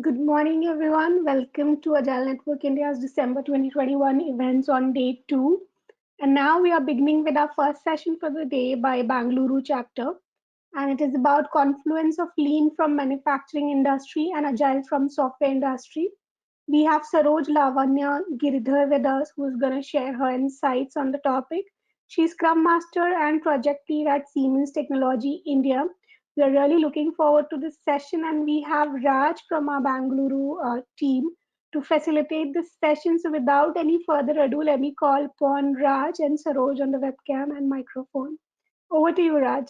Good morning, everyone. Welcome to Agile Network India's December 2021 events on day two. And now we are beginning with our first session for the day by Bangalore chapter. And it is about confluence of lean from manufacturing industry and agile from software industry. We have Saroj Lavanya Giridhar with us, who's going to share her insights on the topic. She's Scrum Master and Project Lead at Siemens Technology India. We are really looking forward to this session, and we have Raj from our Bangalore team to facilitate this session. So, without any further ado, let me call upon Raj and Saroj on the webcam and microphone. Over to you, Raj.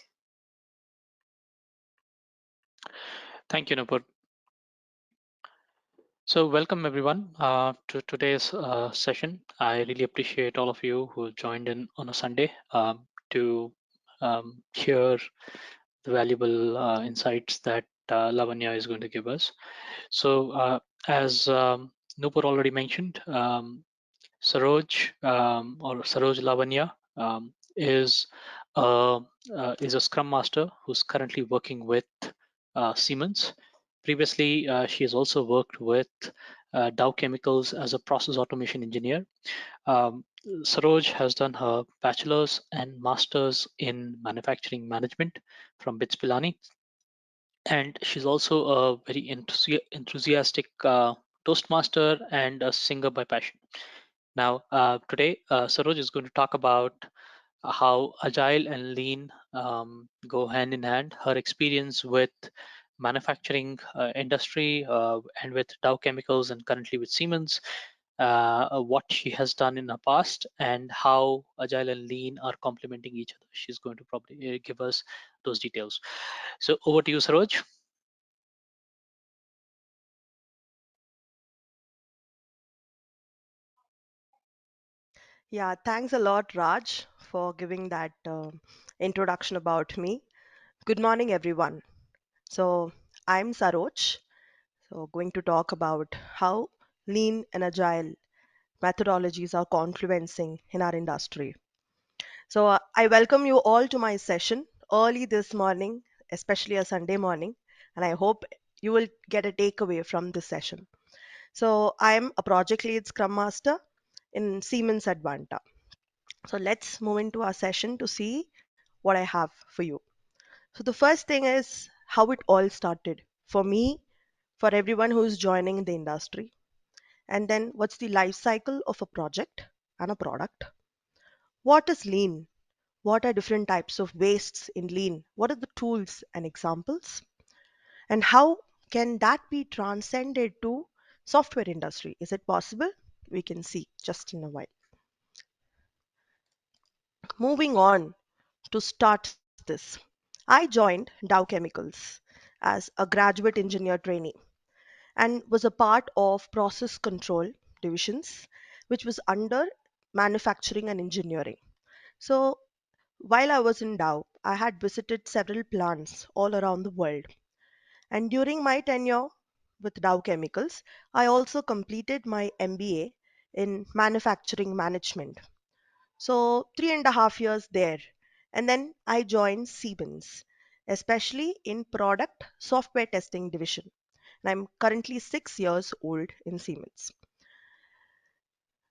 Thank you, Nupur. So, welcome everyone to today's session. I really appreciate all of you who joined in on a Sunday to hear the valuable insights that Lavanya is going to give us. So, as Nupur already mentioned, Saroj or Saroj Lavanya is is a Scrum Master who's currently working with Siemens. Previously, she has also worked with Dow Chemicals as a process automation engineer. Um, Saroj has done her bachelor's and master's in manufacturing management from BITS Pilani, and she's also a very enthusiastic Toastmaster and a singer by passion. Now, today, Saroj is going to talk about how agile and lean go hand in hand. Her experience with manufacturing industry and with Dow Chemicals and currently with Siemens, what she has done in the past and how agile and lean are complementing each other. She's going to probably give us those details. So over to you, Saroj. Yeah, thanks a lot, Raj, for giving that introduction about me. Good morning, everyone. So, I'm Saroj. So, going to talk about how lean and agile methodologies are confluencing in our industry. So, I welcome you all to my session early this morning, especially a Sunday morning, and I hope you will get a takeaway from this session. So, I'm a project lead Scrum Master in Siemens Advanta. So let's move into our session to see what I have for you. So the first thing is how it all started for me, for everyone who's joining the industry. And then what's the life cycle of a project and a product? What is lean? What are different types of wastes in lean? What are the tools and examples? And how can that be transcended to software industry? Is it possible? We can see just in a while. Moving on to start this, I joined Dow Chemicals as a graduate engineer trainee and was a part of process control divisions, which was under manufacturing and engineering. So while I was in Dow, I had visited several plants all around the world. And during my tenure with Dow Chemicals, I also completed my MBA in manufacturing management, so 3.5 years there. And then I joined Siemens, especially in product software testing division. And I'm currently 6 years old in Siemens.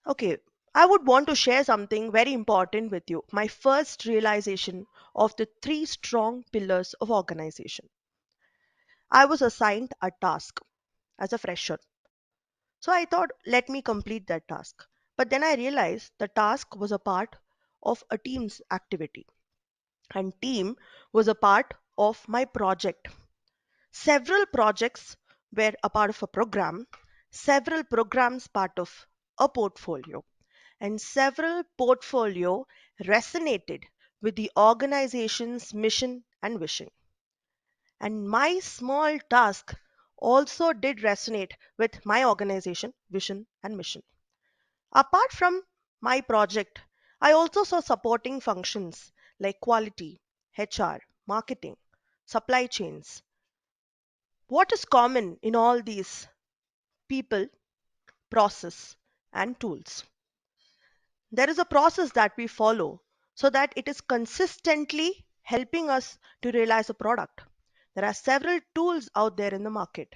Okay, I would want to share something very important with you. My first realization of the three strong pillars of organization. I was assigned a task as a fresher. So I thought, let me complete that task. But then I realized the task was a part of a team's activity, and team was a part of my project. Several projects were a part of a program, several programs part of a portfolio, and several portfolio resonated with the organization's mission and vision. And my small task also did resonate with my organization vision and mission. Apart from my project, I also saw supporting functions like quality, HR, marketing, supply chains. What is common in all these people, process, and tools? There is a process that we follow so that it is consistently helping us to realize a product. There are several tools out there in the market.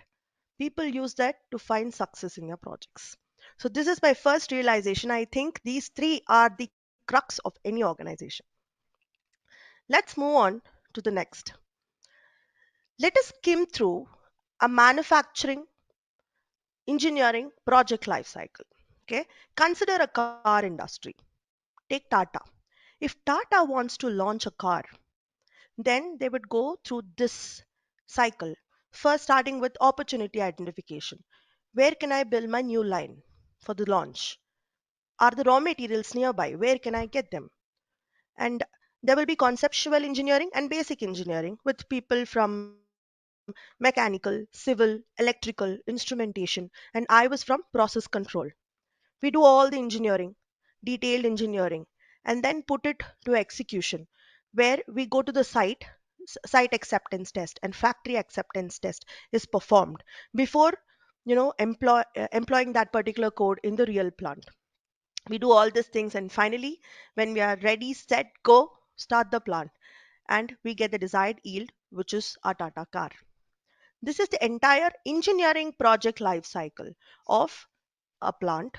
People use that to find success in their projects. So this is my first realization. I think these three are the crux of any organization. Let's move on to the next. Let us skim through a manufacturing engineering project life cycle. Okay, consider a car industry. Take Tata. If Tata wants to launch a car, then they would go through this cycle. First, starting with opportunity identification. Where can I build my new line for the launch? Are the raw materials nearby? Where can I get them? And there will be conceptual engineering and basic engineering with people from mechanical, civil, electrical, instrumentation, and I was from process control. We do all the engineering, detailed engineering, and then put it to execution, where we go to the site acceptance test and factory acceptance test is performed before employing that particular code in the real plant. We do all these things, and finally, when we are ready, set, go, start the plant, and we get the desired yield, which is our Tata car. This is the entire engineering project life cycle of a plant,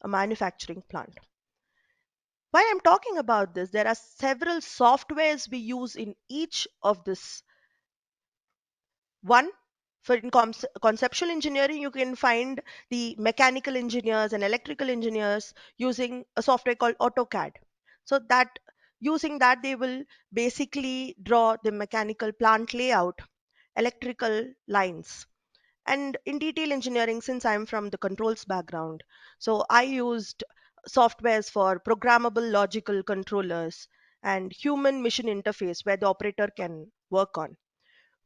a manufacturing plant. While I'm talking about this, there are several softwares we use in each of this. One, for in conceptual engineering, you can find the mechanical engineers and electrical engineers using a software called AutoCAD. So that using that, they will basically draw the mechanical plant layout, electrical lines. And in detail engineering, since I'm from the controls background, so I used softwares for programmable logical controllers and human machine interface where the operator can work on.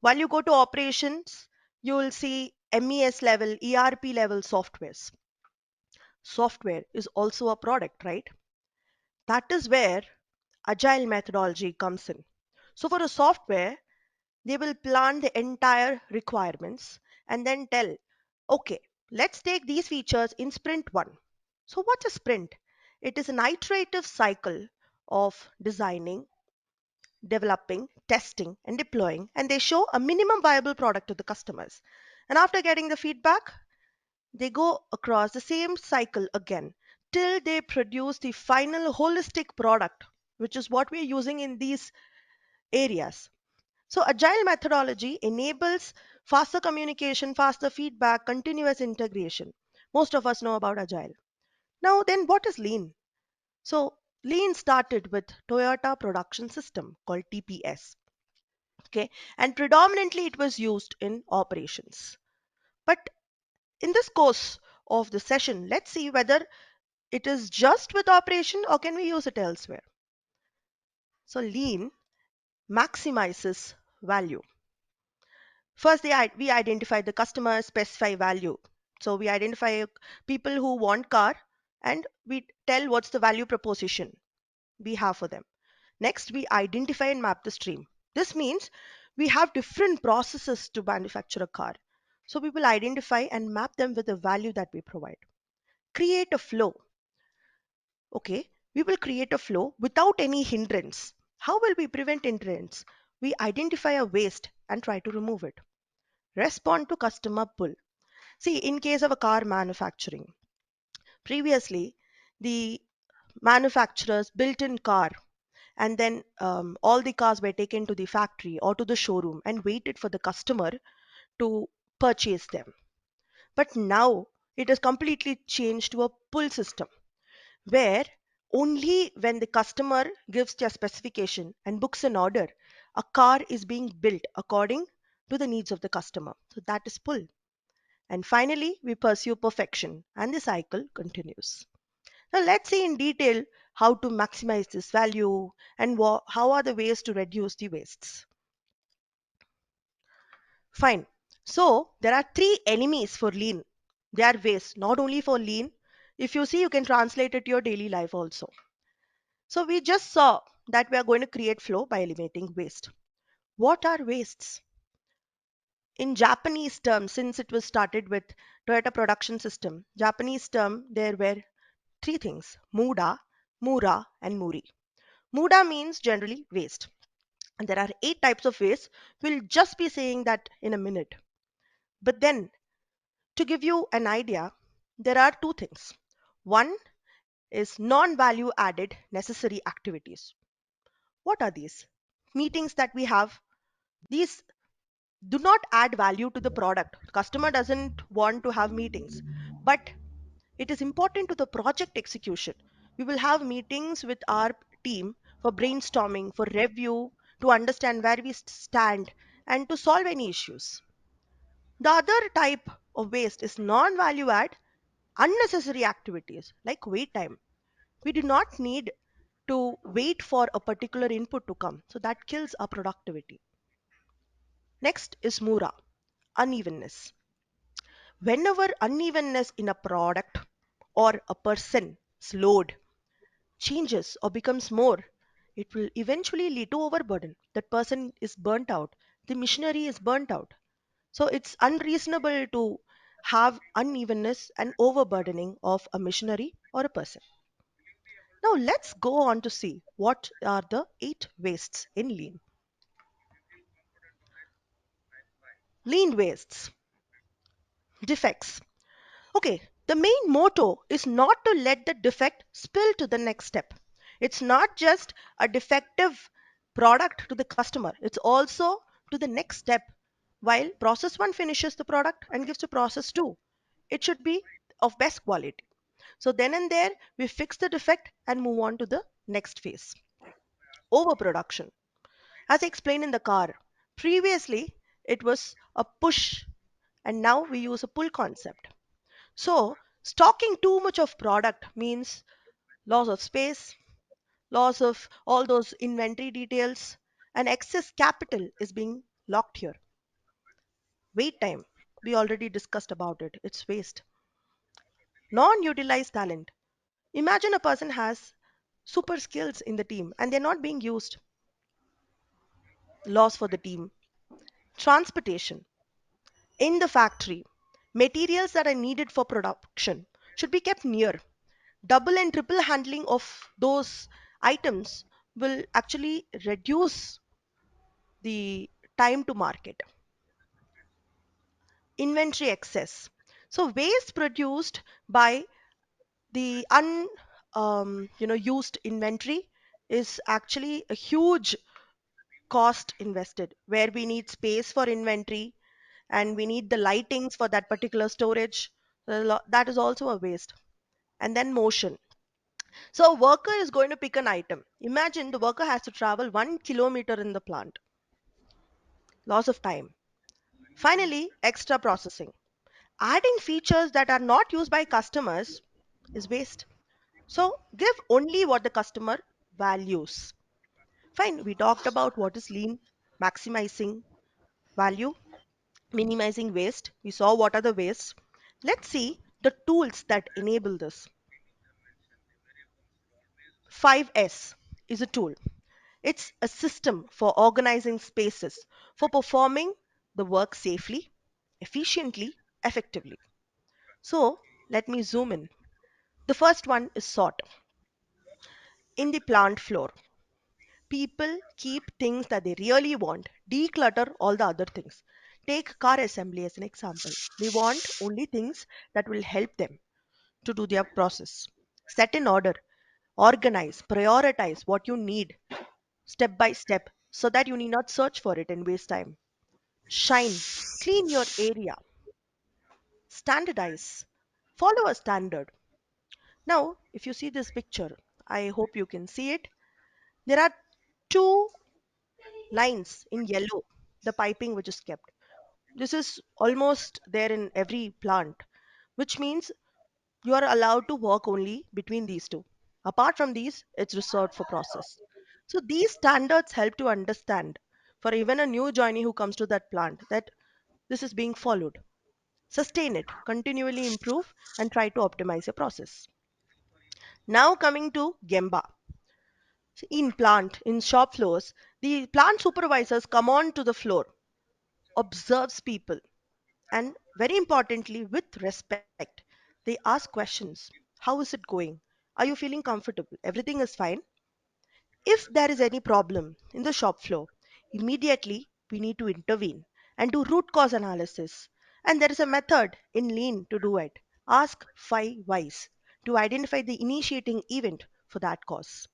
While you go to operations, you will see MES level, ERP level softwares. Software is also a product, right? That is where agile methodology comes in. So for a software, they will plan the entire requirements and then tell, okay, let's take these features in sprint one. So what's a sprint? It is an iterative cycle of designing, developing, testing, and deploying, and they show a minimum viable product to the customers. And after getting the feedback, they go across the same cycle again till they produce the final holistic product, which is what we're using in these areas. So, agile methodology enables faster communication, faster feedback, continuous integration. Most of us know about agile. Now, then, what is lean? So, lean started with Toyota Production System called TPS. Okay, and predominantly it was used in operations. But in this course of the session, let's see whether it is just with operation or can we use it elsewhere. So, lean maximizes value. First, we identify the customer, specify value. So we identify people who want car and we tell what's the value proposition we have for them. Next, we identify and map the stream. This means we have different processes to manufacture a car. So we will identify and map them with the value that we provide. Create a flow. Okay, we will create a flow without any hindrance. How will we prevent hindrance? We identify a waste and try to remove it. Respond to customer pull. See, in case of a car manufacturing, previously the manufacturers built in car and then all the cars were taken to the factory or to the showroom and waited for the customer to purchase them. But now it has completely changed to a pull system where only when the customer gives their specification and books an order, a car is being built according to the needs of the customer. So that is pull. And finally, we pursue perfection and the cycle continues. Now, let's see in detail how to maximize this value and how are the ways to reduce the wastes. Fine. So, there are three enemies for lean. They are waste, not only for lean. If you see, you can translate it to your daily life also. So, we just saw that we are going to create flow by eliminating waste. What are wastes? In Japanese terms, since it was started with Toyota Production System, Japanese term, there were three things: Muda, Mura, and Muri. Muda means generally waste. And there are 8 types of waste. We'll just be saying that in a minute. But then To give you an idea, there are two things. One is non value added necessary activities. What are these? Meetings that we have, these do not add value to the product. Customer doesn't want to have meetings, but it is important to the project execution. We will have meetings with our team for brainstorming, for review, to understand where we stand, and to solve any issues. The other type of waste is non value add unnecessary activities like wait time. We do not need to wait for a particular input to come, so that kills our productivity. Next is Mura, unevenness. Whenever unevenness in a product or a person's load changes or becomes more, it will eventually lead to overburden. That person is burnt out, the machinery is burnt out. So it's unreasonable to have unevenness and overburdening of a machinery or a person. Now let's go on to see what are the eight wastes in lean. Lean wastes, defects. Okay, the main motto is not to let the defect spill to the next step. It's not just a defective product to the customer, it's also to the next step. While process 1 finishes the product and gives to process 2, it should be of best quality. So then and there, we fix the defect and move on to the next phase. Overproduction. As I explained in the car, previously it was a push and now we use a pull concept. So, stocking too much of product means loss of space, loss of all those inventory details, and excess capital is being locked here. Wait time, we already discussed about it, it's waste. Non utilized talent. Imagine a person has super skills in the team and they're not being used. Loss for the team. Transportation. In the factory, materials that are needed for production should be kept near. Double and triple handling of those items will actually reduce the time to market. Inventory excess. So waste produced by the used inventory is actually a huge cost invested where we need space for inventory and we need the lightings for that particular storage. That is also a waste. And then motion. So a worker is going to pick an item. Imagine the worker has to travel 1 kilometer in the plant. Loss of time. Finally, extra processing. Adding features that are not used by customers is waste. So give only what the customer values. Fine, we talked about what is lean, maximizing value, minimizing waste. We saw what are the wastes. Let's see the tools that enable this. 5S is a tool. It's a system for organizing spaces, for performing the work safely, efficiently, effectively. So let me zoom in. The first one is sort. In the plant floor, people keep things that they really want, declutter all the other things. Take car assembly as an example. They want only things that will help them to do their process. Set in order, organize, prioritize what you need step by step so that you need not search for it and waste time. Shine, clean your area, standardize, follow a standard. Now, if you see this picture, I hope you can see it. There are two lines in yellow, the piping which is kept. This is almost there in every plant, which means you are allowed to work only between these two. Apart from these, it's reserved for process. So these standards help to understand for even a new joinee who comes to that plant that this is being followed. Sustain it, continually improve, and try to optimize your process. Now coming to Gemba. In plant, in shop floors, the plant supervisors come on to the floor, observes people, and very importantly, with respect, they ask questions. How is it going? Are you feeling comfortable? Everything is fine. If there is any problem in the shop floor, immediately we need to intervene and do root cause analysis And there is a method in Lean to do it. Ask 5 whys to identify the initiating event for that cause.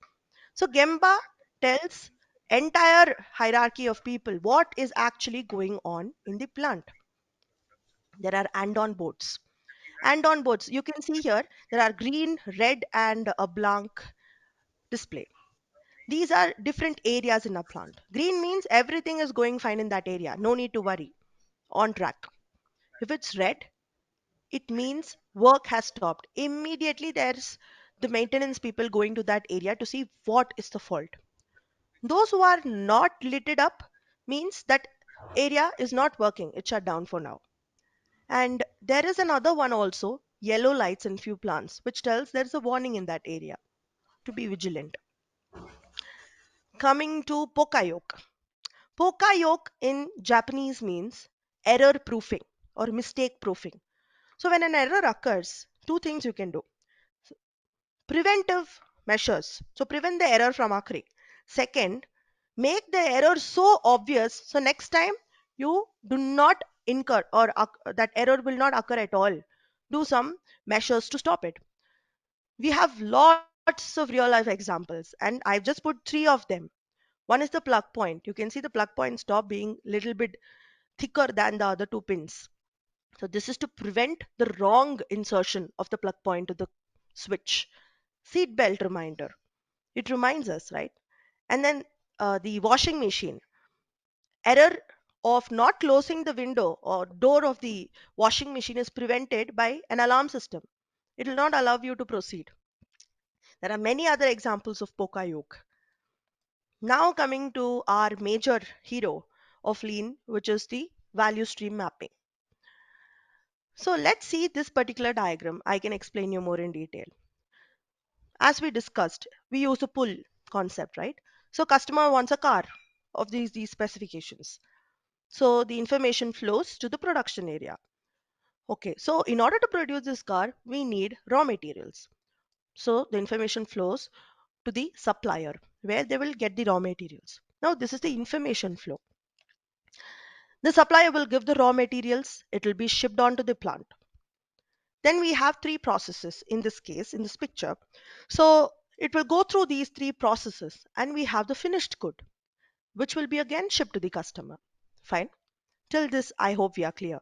So Gemba tells entire hierarchy of people what is actually going on in the plant. There are and-on boards. And-on boards, you can see here, there are green, red, and a blank display. These are different areas in a plant. Green means everything is going fine in that area. No need to worry. On track. If it's red, it means work has stopped. Immediately there's the maintenance people going to that area to see what is the fault. Those who are not lit it up means that area is not working. It's shut down for now. And there is another one also, yellow lights in few plants, which tells there is a warning in that area to be vigilant. Coming to Pokayoke. Pokayoke in Japanese means error proofing or mistake proofing. So when an error occurs, two things you can do. Preventive measures. So prevent the error from occurring. Second, make the error so obvious so next time you do not incur or that error will not occur at all. Do some measures to stop it. We have lots of real life examples and I've just put three of them. One is the plug point. You can see the plug point stop being little bit thicker than the other two pins. So this is to prevent the wrong insertion of the plug point to the switch. Seat belt reminder. It reminds us, right? And then the washing machine. Error of not closing the window or door of the washing machine is prevented by an alarm system. It will not allow you to proceed. There are many other examples of Pokayoke. Now coming to our major hero of Lean, which is the value stream mapping. So let's see this particular diagram. I can explain you more in detail. As we discussed, we use a pull concept, right? So customer wants a car of these specifications. So the information flows to the production area. Okay, so in order to produce this car, we need raw materials. So the information flows to the supplier where they will get the raw materials. Now this is the information flow. The supplier will give the raw materials, it will be shipped on to the plant. Then we have three processes in this case, in this picture. So it will go through these three processes and we have the finished good, which will be again shipped to the customer. Fine. Till this, I hope we are clear.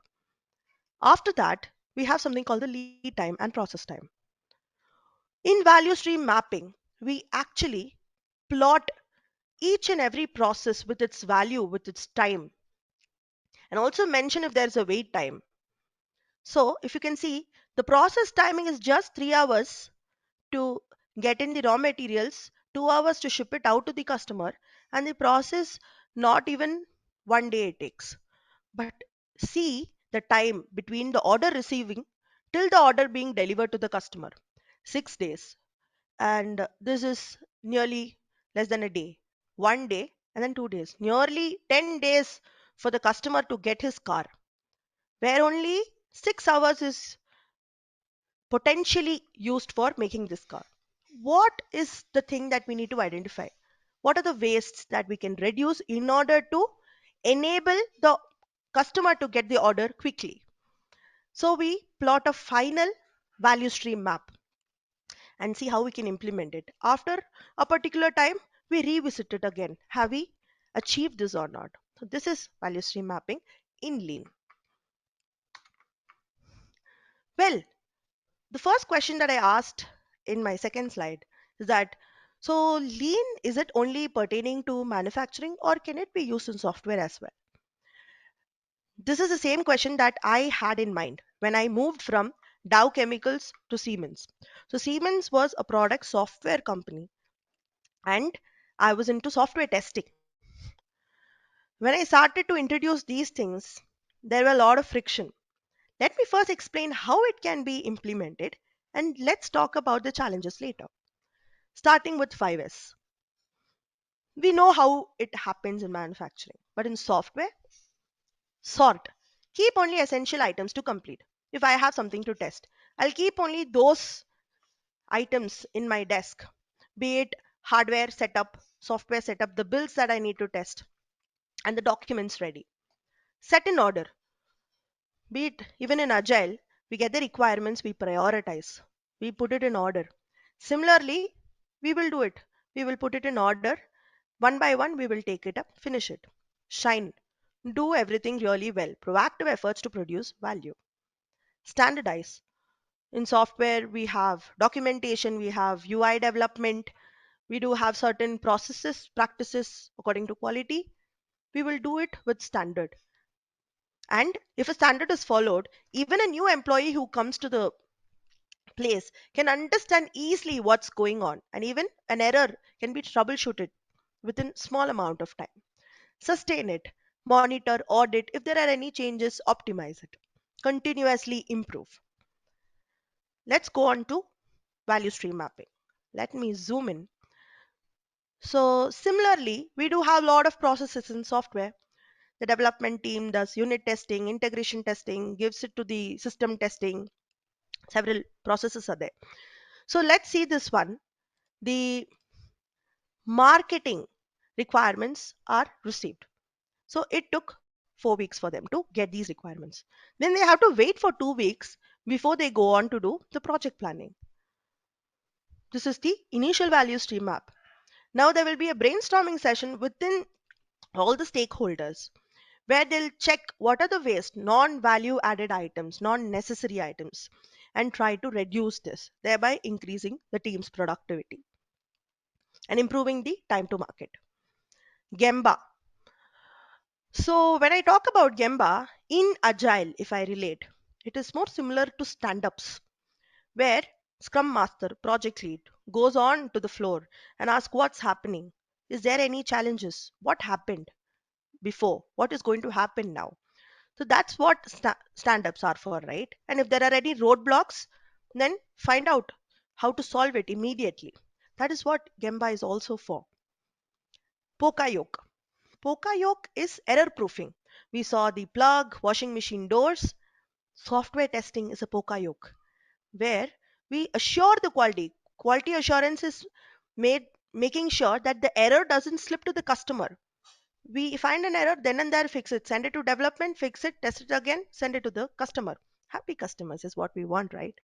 After that, we have something called the lead time and process time. In value stream mapping, we actually plot each and every process with its value, with its time, and also mention if there's a wait time. So if you can see, the process timing is just 3 hours to get in the raw materials, 2 hours to ship it out to the customer, and the process not even 1 day it takes. But see the time between the order receiving till the order being delivered to the customer, 6 days. And this is nearly less than a day, 1 day, and then 2 days, nearly 10 days for the customer to get his car, where only 6 hours is potentially used for making this car. What is the thing that we need to identify? What are the wastes that we can reduce in order to enable the customer to get the order quickly? So we plot a final value stream map and see how we can implement it. After a particular time, we revisit it again. Have we achieved this or not? So this is value stream mapping in Lean. Well, the first question that I asked in my second slide is that, so Lean, is it only pertaining to manufacturing or can it be used in software as well? This is the same question that I had in mind when I moved from Dow Chemicals to Siemens. So Siemens was a product software company and I was into software testing. When I started to introduce these things, there were a lot of friction. Let me first explain how it can be implemented and let's talk about the challenges later. Starting with 5S. We know how it happens in manufacturing, but in software, sort. Keep only essential items to complete. If I have something to test, I'll keep only those items in my desk, be it hardware setup, software setup, the builds that I need to test, and the documents ready. Set in order. Be it even in Agile, we get the requirements, we prioritize, we put it in order. Similarly, we will do it. We will put it in order. One by one, we will take it up, finish it. Shine. Do everything really well. Proactive efforts to produce value. Standardize. In software, we have documentation, we have UI development, we do have certain processes, practices according to quality. We will do it with standard. And if a standard is followed, even a new employee who comes to the place can understand easily what's going on, and even an error can be troubleshooted within small amount of time. Sustain it, monitor, audit. If there are any changes, optimize it. Continuously improve. Let's go on to value stream mapping. Let me zoom in. So similarly, we do have a lot of processes in software. The development team does unit testing, integration testing, gives it to the system testing. Several processes are there. So let's see this one. The marketing requirements are received. So it took 4 weeks for them to get these requirements. Then they have to wait for 2 weeks before they go on to do the project planning. This is the initial value stream map. Now there will be a brainstorming session within all the stakeholders where they'll check what are the waste, non-value added items, non-necessary items, and try to reduce this, thereby increasing the team's productivity and improving the time to market. Gemba. So when I talk about Gemba in Agile, if I relate, it is more similar to stand-ups where Scrum Master, project lead, goes on to the floor and asks what's happening. Is there any challenges? What happened before? What is going to happen now? So that's what stand-ups are for, right? And if there are any roadblocks, then find out how to solve it immediately. That is what Gemba is also for. Pokayoke. Pokayoke is error proofing. We saw the plug, washing machine doors. Software testing is a Pokayoke where we assure the quality. Quality assurance is made making sure that the error doesn't slip to the customer. We find an error, then and there fix it, send it to development, fix it, test it again, send it to the customer. Happy customers is what we want, right?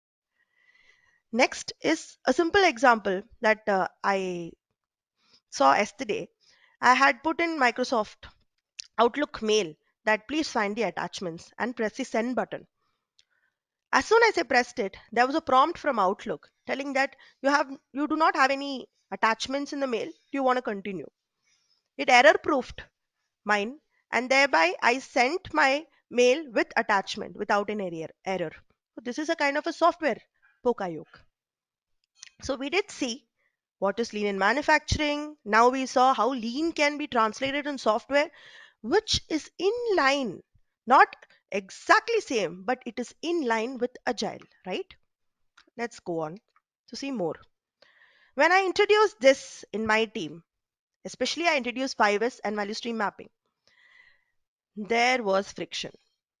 Next is a simple example that I saw yesterday. I had put in Microsoft Outlook mail that please find the attachments and press the send button. As soon as I pressed it, there was a prompt from Outlook telling that you do not have any attachments in the mail. Do you want to continue? It error proofed mine, and thereby I sent my mail with attachment without an error. So this is a kind of a software Pokayoke. So we did see what is lean in manufacturing. Now we saw how lean can be translated in software, which is in line, not exactly same, but it is in line with agile, right? Let's go on to see more. When I introduced this in my team, especially I introduced 5S and value stream mapping, there was friction.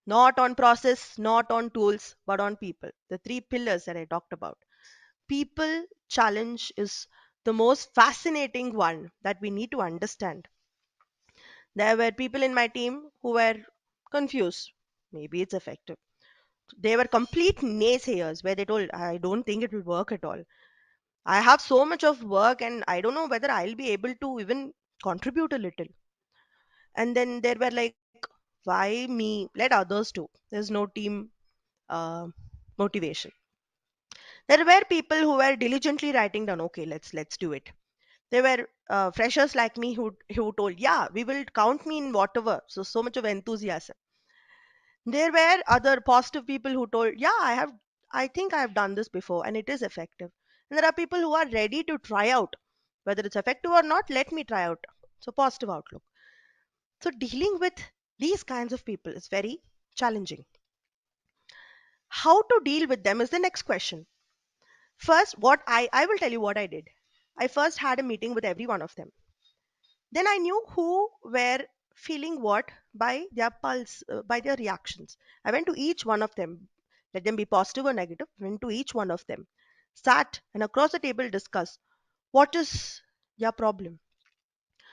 Not on process, not on tools, but on people. The three pillars that I talked about. People challenge is the most fascinating one that we need to understand. There were people in my team who were confused. Maybe it's effective. They were complete naysayers where they told, I don't think it will work at all. I have so much of work and I don't know whether I'll be able to even contribute a little. And then there were like, why me? Let others do. There's no team uh, motivation. There were people who were diligently writing down, okay, let's do it. There were freshers like me who told, yeah, we will count me in whatever. So much of enthusiasm. There were other positive people who told, yeah, I think I have done this before and it is effective. And there are people who are ready to try out whether it's effective or not. Let me try out. So positive outlook. So dealing with these kinds of people is very challenging. How to deal with them is the next question. First, what I will tell you what I did. I first had a meeting with every one of them. Then I knew who were feeling what by their pulse, by their reactions. I went to each one of them, let them be positive or negative, went to each one of them, sat and across the table discuss what is their problem?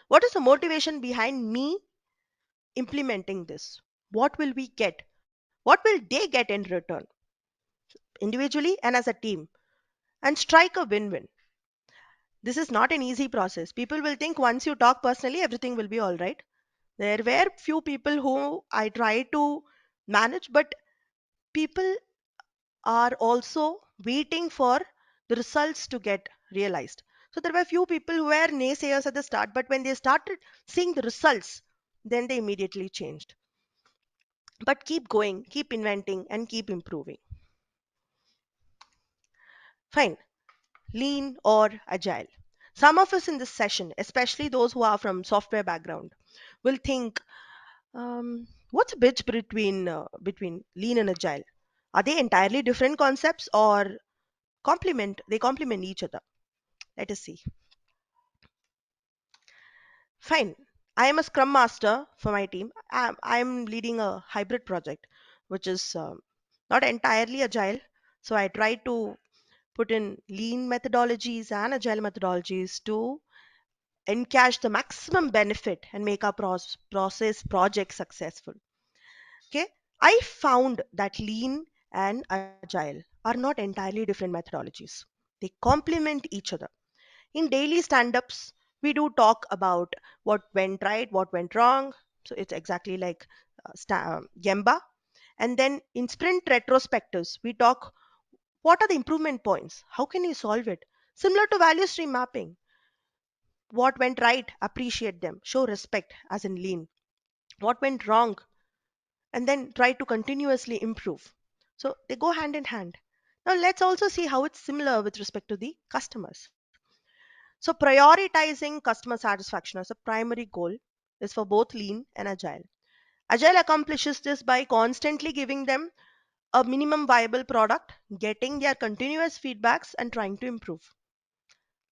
What is the motivation behind me implementing this? What will we get? What will they get in return, individually and as a team, and strike a win win? This is not an easy process. People will think once you talk personally, everything will be all right. There were few people who I tried to manage, but people are also waiting for the results to get realized. So there were few people who were naysayers at the start, but when they started seeing the results, then they immediately changed. But keep going, keep inventing, and keep improving. Fine. Lean or agile. Some of us in this session, especially those who are from software background, will think, what's a bridge between lean and agile? Are they entirely different concepts or complement each other? Let us see. Fine. I am a scrum master for my team. I'm leading a hybrid project, which is not entirely agile. So I try to put in lean methodologies and agile methodologies to encash the maximum benefit and make our process project successful. Okay. I found that lean and agile are not entirely different methodologies. They complement each other. In daily stand-ups, we do talk about what went right, what went wrong. So it's exactly like Gemba. And then in sprint retrospectives, we talk what are the improvement points? How can you solve it? Similar to value stream mapping. What went right? Appreciate them. Show respect, as in lean. What went wrong? And then try to continuously improve. So they go hand in hand. Now let's also see how it's similar with respect to the customers. So prioritizing customer satisfaction as a primary goal is for both lean and agile. Agile accomplishes this by constantly giving them a minimum viable product, getting their continuous feedbacks and trying to improve.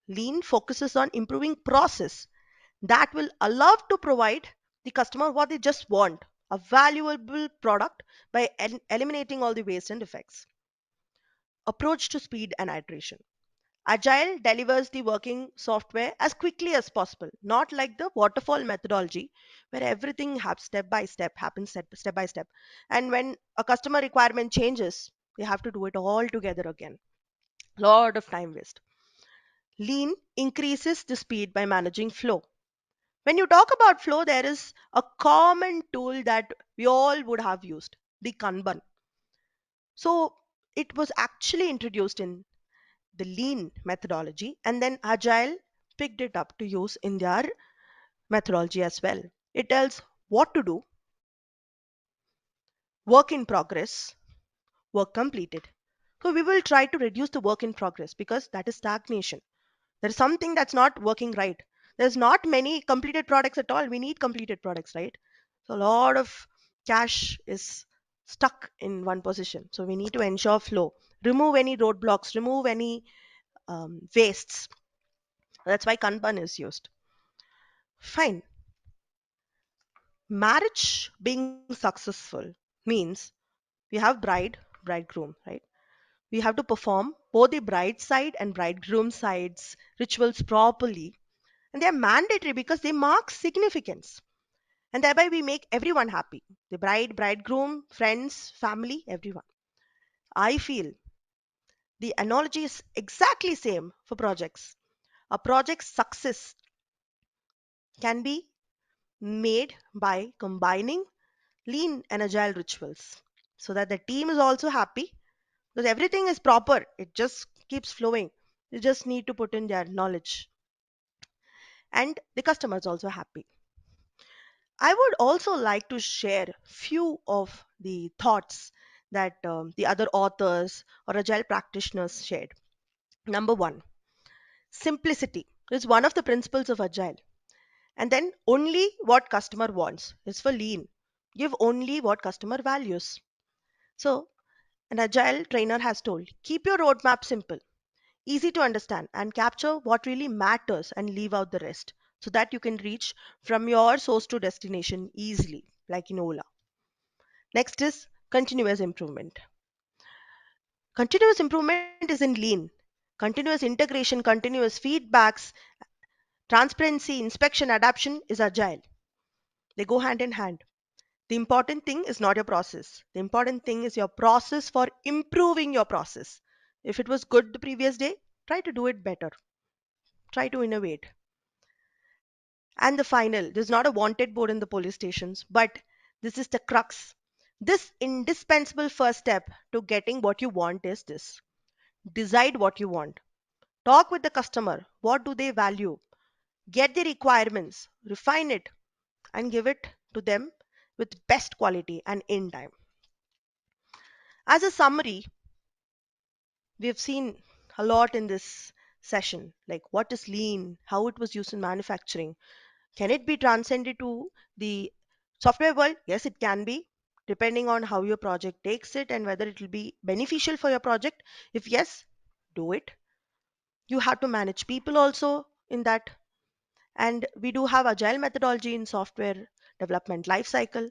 Lean focuses on improving process that will allow to provide the customer what they just want, a valuable product by eliminating all the waste and defects. Approach to speed and iteration. Agile delivers the working software as quickly as possible, not like the waterfall methodology where everything happens step by step. And when a customer requirement changes, they have to do it all together again. Lot of time waste. Lean increases the speed by managing flow. When you talk about flow, there is a common tool that we all would have used, the Kanban. So it was actually introduced in the lean methodology, and then agile picked it up to use in their methodology as well. It tells what to do, work in progress, work completed. So we will try to reduce the work in progress because that is stagnation. There is something that's not working right. There's not many completed products at all. We need completed products, right? So a lot of cash is stuck in one position. So we need to ensure flow, remove any roadblocks, remove any wastes. That's why Kanban is used. Fine. Marriage being successful means we have bride, bridegroom, right? We have to perform both the bride side and bridegroom sides rituals properly. And they are mandatory because they mark significance. And thereby we make everyone happy. The bride, bridegroom, friends, family, everyone. I feel the analogy is exactly same for projects. A project's success can be made by combining lean and agile rituals so that the team is also happy because everything is proper. It just keeps flowing. You just need to put in their knowledge, and the customer is also happy. I would also like to share few of the thoughts that the other authors or agile practitioners shared. Number one, simplicity is one of the principles of agile. And then only what customer wants is for lean. Give only what customer values. So an agile trainer has told, keep your roadmap simple, easy to understand, and capture what really matters and leave out the rest so that you can reach from your source to destination easily, like in Ola. Next is continuous improvement. Continuous improvement is in lean. Continuous integration, continuous feedbacks, transparency, inspection, adaptation is agile. They go hand in hand. The important thing is not your process. The important thing is your process for improving your process. If it was good the previous day, try to do it better. Try to innovate. And the final, there's not a wanted board in the police stations, but this is the crux. This indispensable first step to getting what you want is this: decide what you want, talk with the customer, what do they value, get the requirements, refine it, and give it to them with best quality and in time. As a summary, we've seen a lot in this session, like what is lean, how it was used in manufacturing. Can it be transcended to the software world? Yes, it can be, depending on how your project takes it and whether it will be beneficial for your project. If yes, do it. You have to manage people also in that. And we do have agile methodology in software development lifecycle.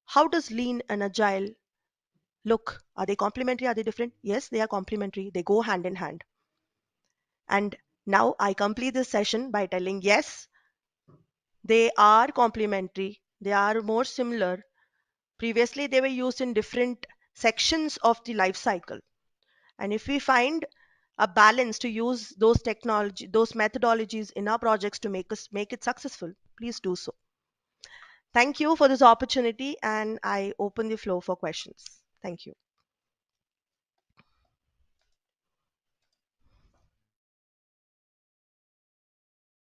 How does lean and agile look? Are they complementary? Are they different? Yes, they are complementary. They go hand in hand. And now I complete this session by telling yes, they are complementary. They are more similar. Previously, they were used in different sections of the life cycle. And if we find a balance to use those methodologies in our projects to make it successful, please do so. Thank you for this opportunity, and I open the floor for questions. Thank you.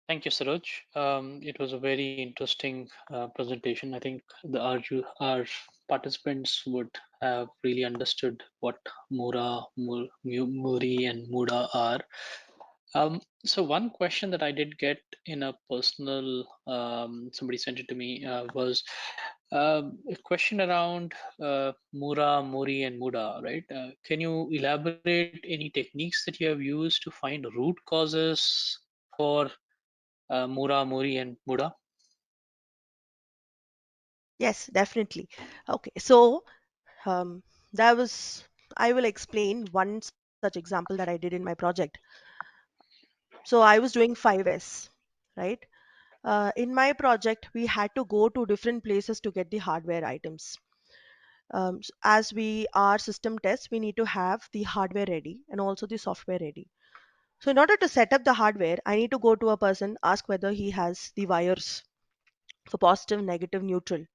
Thank you, Saroj. It was a very interesting presentation. I think our participants would have really understood what Muri, and Muda are. So one question that I did get in a personal, somebody sent it to me, was a question around Mura, Muri, and Muda, right? Can you elaborate any techniques that you have used to find root causes for Mura, Muri, and Muda? Yes, definitely. Okay, so um, that was, I will explain one such example that I did in my project. So I was doing 5S, right? In my project, we had to go to different places to get the hardware items. As we are system tests, we need to have the hardware ready and also the software ready. So in order to set up the hardware, I need to go to a person, ask whether he has the wires for positive, negative, neutral.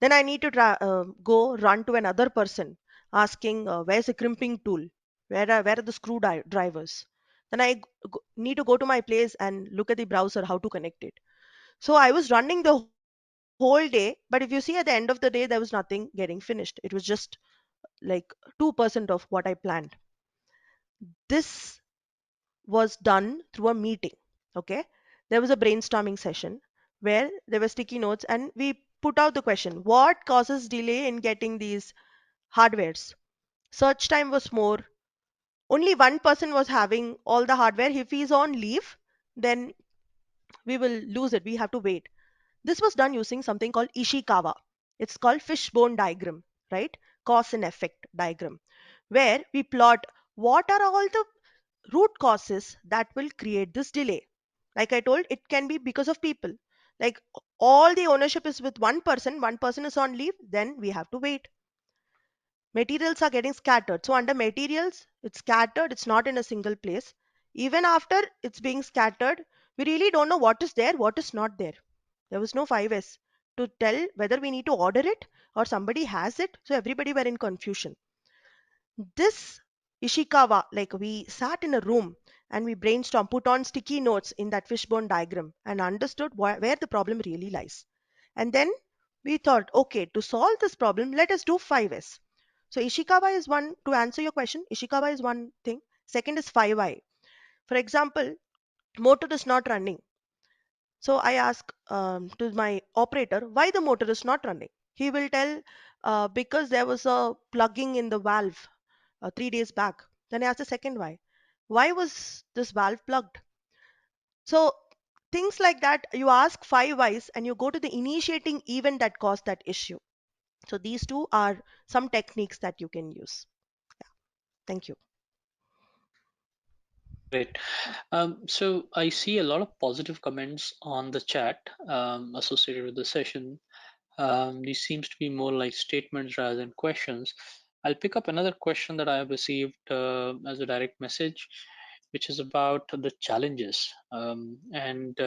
Then I need to go run to another person asking where's the crimping tool, where are the drivers. Then need to go to my place and look at the browser how to connect it. So I was running the whole day, but if you see at the end of the day, there was nothing getting finished. It was just like 2% of what I planned. This was done through a meeting. Okay, there was a brainstorming session where there were sticky notes and we put out the question: what causes delay in getting these hardwares? Search time was more. Only one person was having all the hardware. If he's on leave, then we will lose it. We have to wait. This was done using something called Ishikawa. It's called fishbone diagram, right? Cause and effect diagram, where we plot what are all the root causes that will create this delay. Like I told, it can be because of people. Like all the ownership is with one person is on leave, then we have to wait. Materials are getting scattered. So under materials, it's scattered, it's not in a single place. Even after it's being scattered, we really don't know what is there, what is not there. There was no 5S to tell whether we need to order it or somebody has it. So everybody were in confusion. This Ishikawa, like we sat in a room and we brainstormed, put on sticky notes in that fishbone diagram and understood where the problem really lies. And then we thought, okay, to solve this problem, let us do 5S. So Ishikawa is one, to answer your question, Ishikawa is one thing. Second is 5I. For example, motor is not running. So I ask to my operator why the motor is not running. He will tell because there was a plugging in the valve 3 days back. Then I asked the second why. Why was this valve plugged? So things like that, you ask 5 whys and you go to the initiating event that caused that issue. So these two are some techniques that you can use. Yeah. Thank you. Great. So I see a lot of positive comments on the chat associated with the session. These seems to be more like statements rather than questions. I'll pick up another question that I have received as a direct message, which is about the challenges. And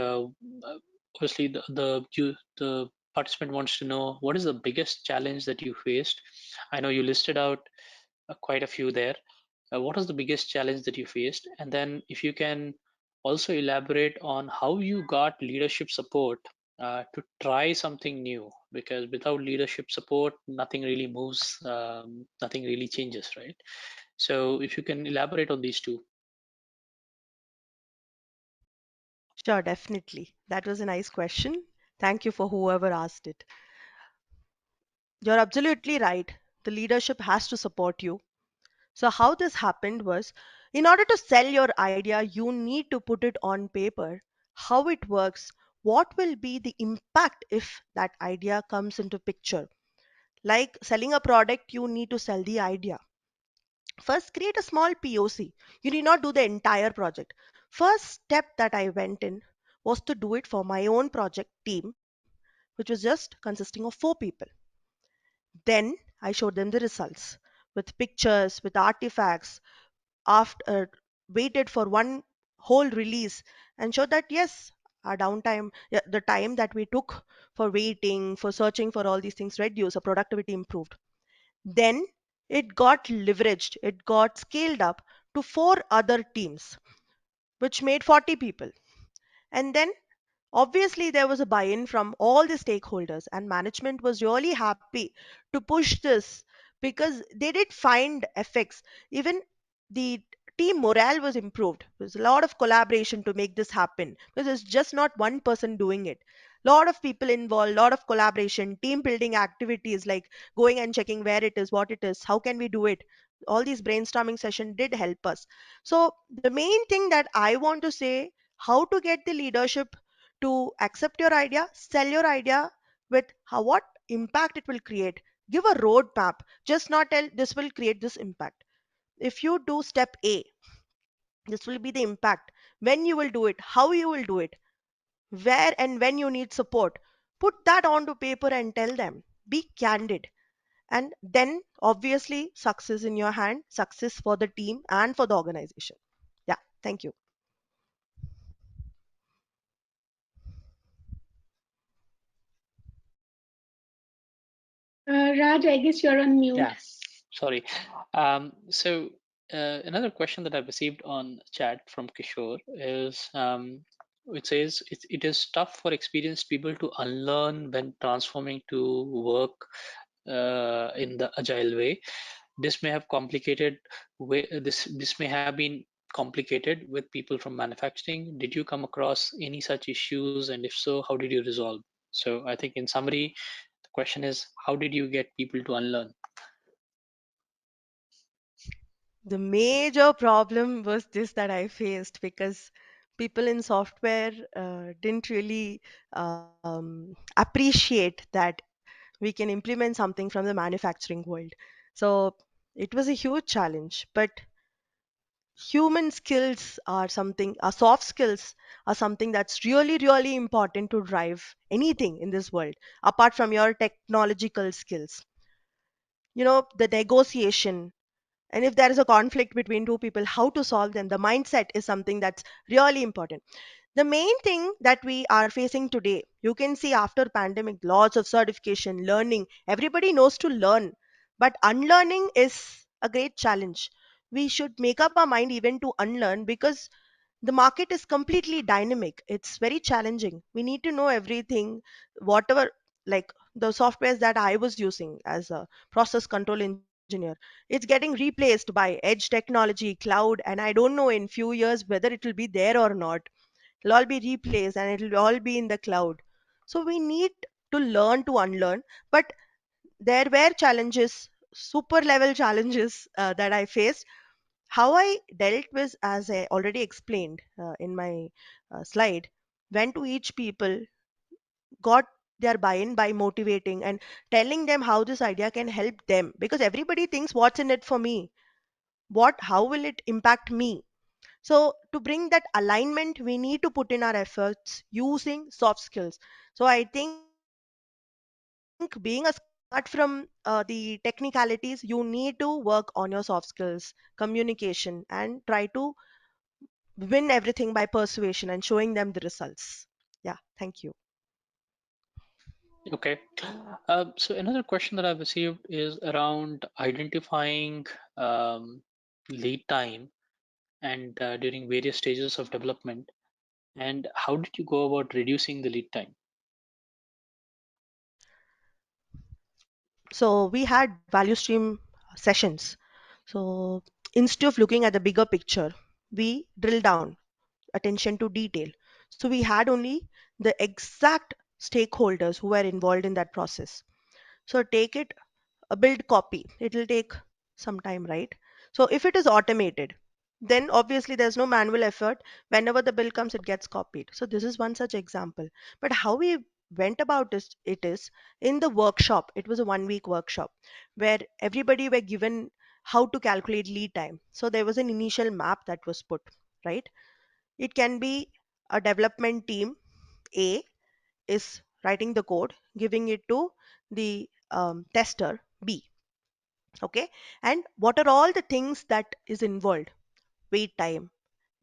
obviously, the participant wants to know what is the biggest challenge that you faced. I know you listed out quite a few there. What was the biggest challenge that you faced? And then, if you can also elaborate on how you got leadership support to try something new, because without leadership support, nothing really moves, nothing really changes, right? So, if you can elaborate on these two. Sure, definitely. That was a nice question. Thank you for whoever asked it. You're absolutely right. The leadership has to support you. So, how this happened was, in order to sell your idea, you need to put it on paper, how it works, what will be the impact if that idea comes into picture. Like selling a product, you need to sell the idea. First, create a small POC. You need not do the entire project. First step that I went in was to do it for my own project team, which was just consisting of 4 people. Then I showed them the results with pictures, with artifacts, after waited for one whole release and showed that yes, our downtime, yeah, the time that we took for waiting, for searching for all these things reduced, our productivity improved. Then it got leveraged, it got scaled up to 4 other teams, which made 40 people. And then obviously there was a buy in from all the stakeholders, and management was really happy to push this because they did find effects. Even the team morale was improved. There's a lot of collaboration to make this happen because it's just not one person doing it. Lot of people involved, lot of collaboration, team building activities like going and checking where it is, what it is, how can we do it. All these brainstorming session did help us. So the main thing that I want to say, how to get the leadership to accept your idea, sell your idea with how what impact it will create. Give a roadmap. Just not tell this will create this impact. If you do step A, this will be the impact. When you will do it, how you will do it, where and when you need support. Put that onto paper and tell them. Be candid. And then obviously success in your hand, success for the team and for the organization. Yeah, thank you. Raj, I guess you're on mute. Yeah, sorry. So another question that I've received on chat from Kishore is, it says it is tough for experienced people to unlearn when transforming to work in the agile way. This may have complicated this may have been complicated with people from manufacturing. Did you come across any such issues, and if so, how did you resolve? So I think in summary, the question is, how did you get people to unlearn? The major problem was this that I faced because people in software didn't really appreciate that we can implement something from the manufacturing world. So it was a huge challenge. But human skills are something, our soft skills are something that's really, really important to drive anything in this world, apart from your technological skills. You know, the negotiation, and if there is a conflict between 2 people, how to solve them, the mindset is something that's really important. The main thing that we are facing today, you can see after pandemic, lots of certification, learning, everybody knows to learn, but unlearning is a great challenge. We should make up our mind even to unlearn because the market is completely dynamic. It's very challenging. We need to know everything, whatever, like the softwares that I was using as a process control engineer, it's getting replaced by edge technology, cloud, and I don't know in few years whether it will be there or not. It'll all be replaced and it'll all be in the cloud. So we need to learn to unlearn. But there were challenges, super level challenges that I faced. How I dealt with, as I already explained in my slide, went to each people, got their buy-in by motivating and telling them how this idea can help them, because everybody thinks what's in it for me, what, how will it impact me. So to bring that alignment, we need to put in our efforts using soft skills. So I think the main thing being apart from the technicalities, you need to work on your soft skills, communication, and try to win everything by persuasion and showing them the results. Yeah, thank you. Okay. So another question that I've received is around identifying um, lead time and during various stages of development, and how did you go about reducing the lead time? So we had value stream sessions. So instead of looking at the bigger picture, we drill down attention to detail. So we had only the exact stakeholders who were involved in that process. So take it a build copy. It will take some time, right? So if it is automated, then obviously there's no manual effort. Whenever the bill comes, it gets copied. So this is one such example. But how we went about this, it is in the workshop. It was a 1 week workshop where everybody were given how to calculate lead time. So there was an initial map that was put, right? It can be a development team A is writing the code, giving it to the tester B. Okay, and what are all the things that is involved? Wait time,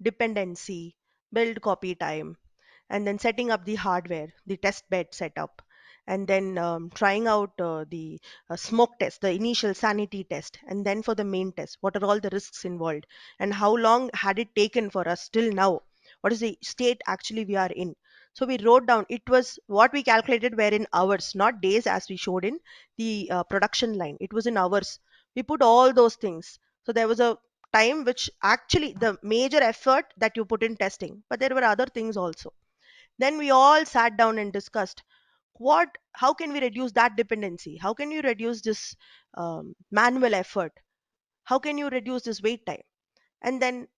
dependency, build copy time, and then setting up the hardware, the test bed setup, and then trying out the smoke test, the initial sanity test, and then for the main test, what are all the risks involved, and how long had it taken for us till now? What is the state actually we are in? So we wrote down, it was what we calculated were in hours, not days as we showed in the production line. It was in hours. We put all those things. So there was a time which actually the major effort that you put in testing, but there were other things also. Then we all sat down and discussed what how can we reduce that dependency, how can you reduce this manual effort, how can you reduce this wait time. And then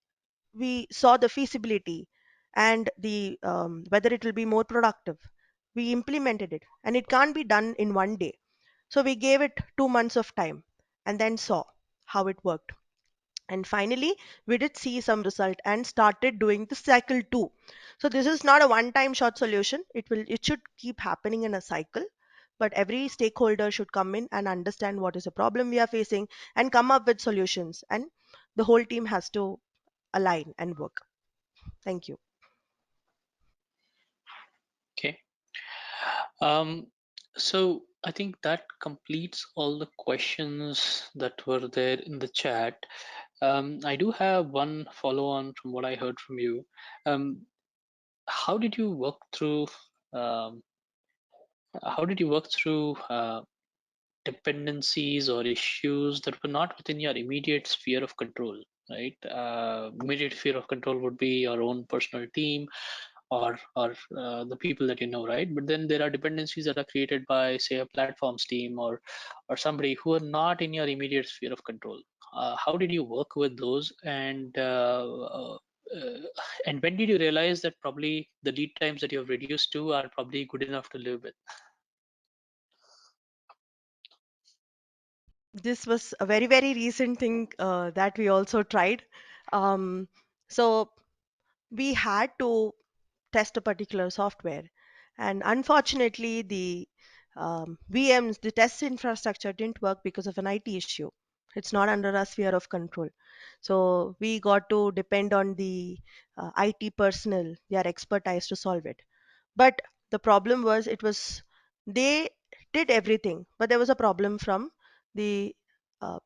we saw the feasibility and the whether it will be more productive. We implemented it, and it can't be done in 1 day, so we gave it 2 months of time and then saw how it worked. And finally we did see some result and started doing the cycle 2. So this is not a one time short solution, it should keep happening in a cycle, but every stakeholder should come in and understand what is the problem we are facing and come up with solutions, and the whole team has to align and work. Thank you. Okay. Um, so I think that completes all the questions that were there in the chat. I do have one follow on from what I heard from you. Um, how did you work through? Um, how did you work through dependencies or issues that were not within your immediate sphere of control? Right, immediate sphere of control would be your own personal team or the people that you know, right? But then there are dependencies that are created by, say, a platforms team or somebody who are not in your immediate sphere of control. How did you work with those, and when did you realize that probably the lead times that you have reduced to are probably good enough to live with? This was a very very recent thing that we also tried. So we had to test a particular software, and unfortunately the VMs, the test infrastructure didn't work because of an IT issue. It's not under our sphere of control, so we got to depend on the IT personnel, their expertise to solve it. But the problem was, it was they did everything, but there was a problem from the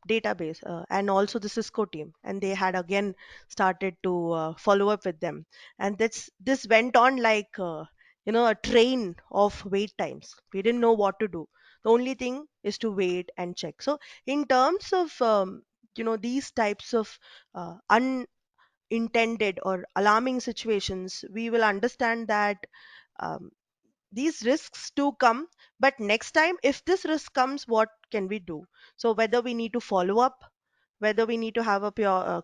database and also the Cisco team, and they had again started to follow up with them, and this went on like a train of wait times. We didn't know what to do. The only thing is to wait and check. So in terms of these types of unintended or alarming situations, we will understand that um, these risks do come, but next time if this risk comes, what can we do? So whether we need to follow up, whether we need to have a pure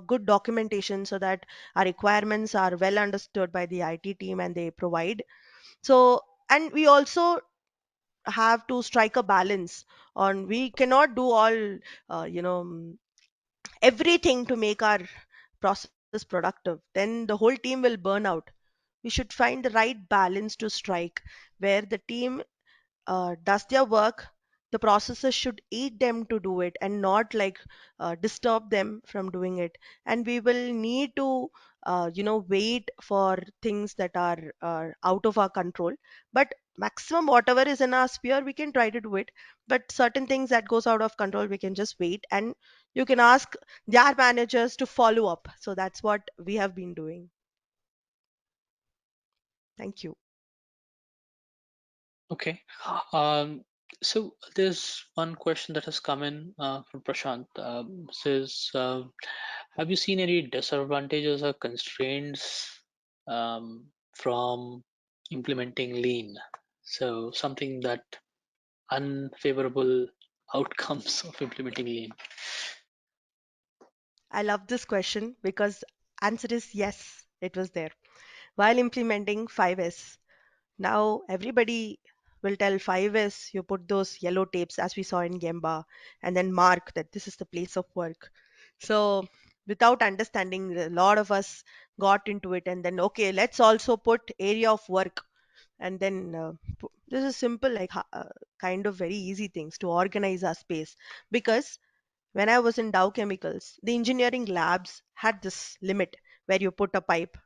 good documentation so that our requirements are well understood by the IT team and they provide. So, and we also have to strike a balance on, we cannot do all everything to make our process productive, then the whole team will burn out. We should find the right balance to strike, where the team does their work, the processes should aid them to do it and not like disturb them from doing it. And we will need to wait for things that are out of our control. But maximum whatever is in our sphere, we can try to do it. But certain things that goes out of control, we can just wait, and you can ask their managers to follow up. So that's what we have been doing. Thank you. Okay. Um, so there's one question that has come in from Prashant. Says, have you seen any disadvantages or constraints from implementing lean? So something that unfavorable outcomes of implementing lean. I love this question because answer is yes, it was there. While implementing 5S, now everybody will tell 5S, you put those yellow tapes as we saw in Gemba and then mark that this is the place of work. So without understanding, a lot of us got into it and then, okay, let's also put area of work. And then this is simple, like kind of very easy things to organize our space. Because when I was in Dow Chemicals, the engineering labs had this limit where you put a pipe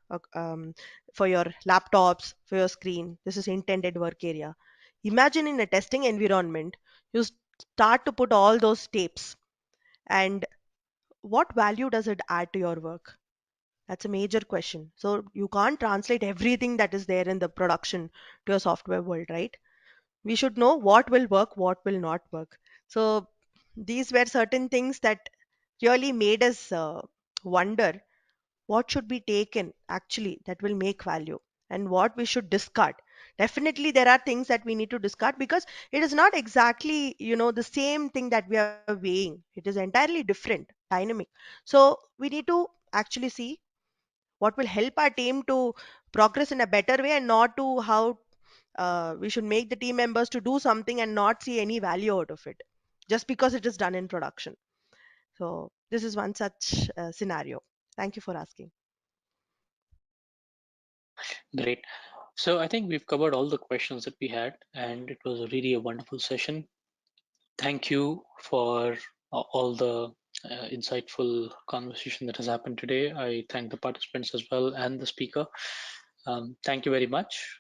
for your laptops, for your screen. This is intended work area. Imagine in a testing environment, you start to put all those tapes, and what value does it add to your work? That's a major question. So you can't translate everything that is there in the production to a software world, right? We should know what will work, what will not work. So these were certain things that really made us wonder what should be taken actually that will make value and what we should discard. Definitely there are things that we need to discard because it is not exactly the same thing that we are weighing. It is entirely different, dynamic. So we need to actually see what will help our team to progress in a better way, and not to how we should make the team members to do something and not see any value out of it just because it is done in production. So this is one such scenario. Thank you for asking. Great. So I think we've covered all the questions that we had, and it was really a wonderful session. Thank you for all the insightful conversation that has happened today. I thank the participants as well and the speaker. Thank you very much.